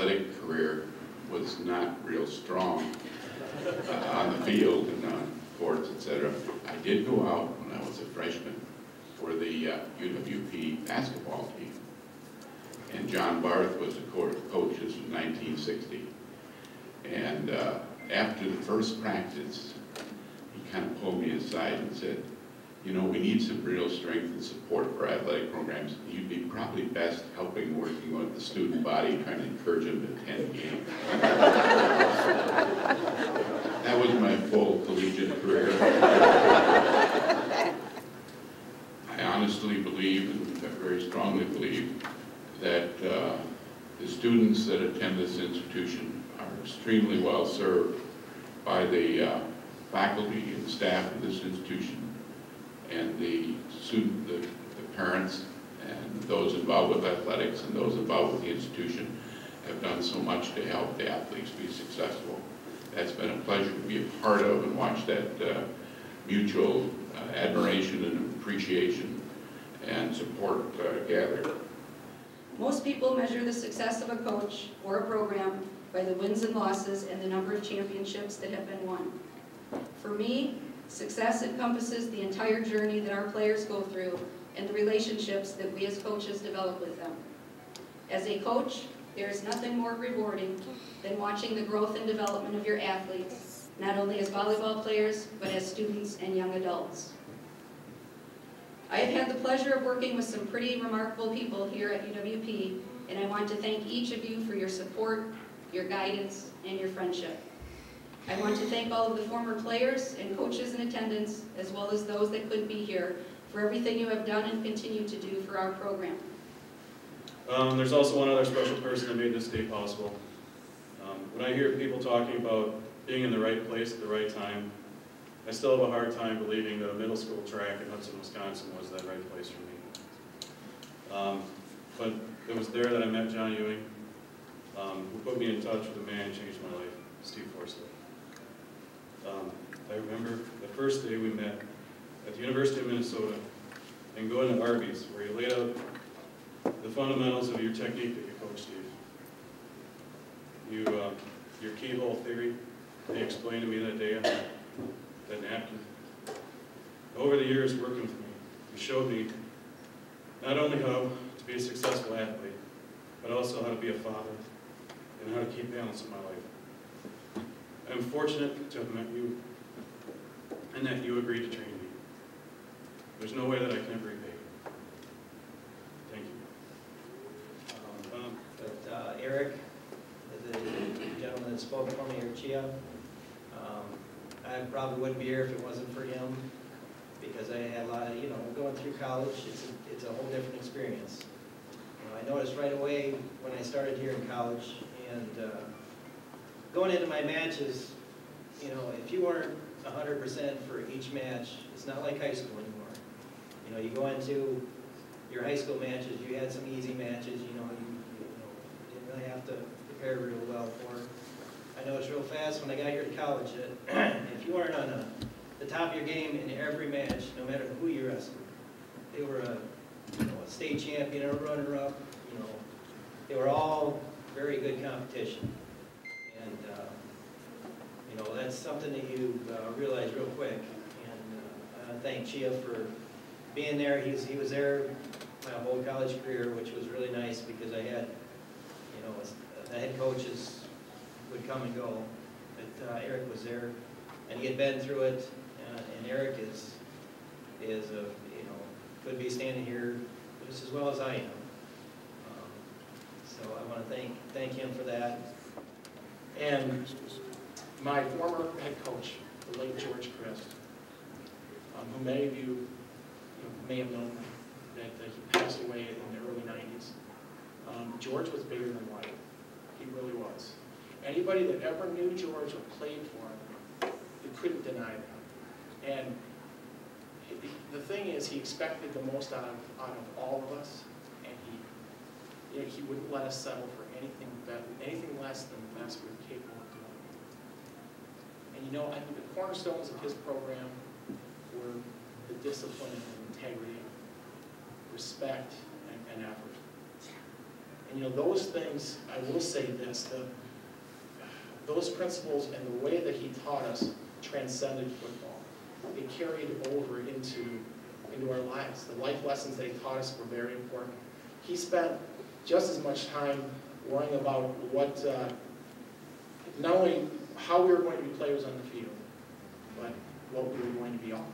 athletic career was not real strong on the field and on courts, etc. I did go out when I was a freshman for the UWP basketball team. And John Barth was the coach. This was 1960. And after the first practice, he kind of pulled me aside and said, you know, we need some real strength and support for athletic programs. You'd be probably best working with the student body, trying to encourage them to attend games. That was my full collegiate career. I honestly believe, and very strongly believe, that the students that attend this institution are extremely well served by the faculty and staff of this institution, and the parents and those involved with athletics and those involved with the institution have done so much to help the athletes be successful. That's been a pleasure to be a part of and watch that mutual admiration and appreciation and support gather. Most people measure the success of a coach or a program by the wins and losses and the number of championships that have been won. For me, success encompasses the entire journey that our players go through and the relationships that we as coaches develop with them. As a coach, there is nothing more rewarding than watching the growth and development of your athletes, not only as volleyball players, but as students and young adults. I have had the pleasure of working with some pretty remarkable people here at UWP, and I want to thank each of you for your support, your guidance, and your friendship. I want to thank all of the former players and coaches in attendance, as well as those that couldn't be here, for everything you have done and continue to do for our program. There's also one other special person that made this day possible. When I hear people talking about being in the right place at the right time, I still have a hard time believing that a middle school track in Hudson, Wisconsin was that right place for me. But it was there that I met John Ewing, who put me in touch with a man who changed my life, Steve Forsley. I remember the first day we met at the University of Minnesota and going to Arby's, where you laid out the fundamentals of your technique that you coach, Steve. Your keyhole theory, they explained to me that day on that napkin. Over the years working with me, you showed me not only how to be a successful athlete, but also how to be a father and how to keep balance in my life. I'm fortunate to have met you and that you agreed to train me. There's no way that I can ever repay you. Thank you. Eric, the gentleman that spoke for me, or Chia, I probably wouldn't be here if it wasn't for him, because I had a lot of, going through college, it's a whole different experience. I noticed right away when I started here in college, and going into my matches, if you weren't 100% for each match, it's not like high school anymore. You go into your high school matches, you had some easy matches, you didn't really have to prepare real well for it. I noticed real fast when I got here to college that if you weren't on the top of your game in every match, no matter who you wrestled, they were a state champion or a runner-up, they were all very good competition. And that's something that you realize real quick. And I thank Chia for being there. He was there my whole college career, which was really nice because I had, the head coaches would come and go, but Eric was there, and he had been through it. And Eric is could be standing here just as well as I am. So I want to thank him for that. And my former head coach, the late George Christ, who many of you may have known that he passed away in the early 90s. George was bigger than life. He really was. Anybody that ever knew George or played for him, you couldn't deny that. And the thing is, he expected the most out of all of us, and he wouldn't let us settle for anything less than the best we were capable of doing. And I think the cornerstones of his program were the discipline and integrity, respect, and effort. And those things, I will say this, those principles and the way that he taught us transcended football. It carried over into our lives. The life lessons that he taught us were very important. He spent just as much time worrying about what, not only how we were going to be players on the field, but what we were going to be all.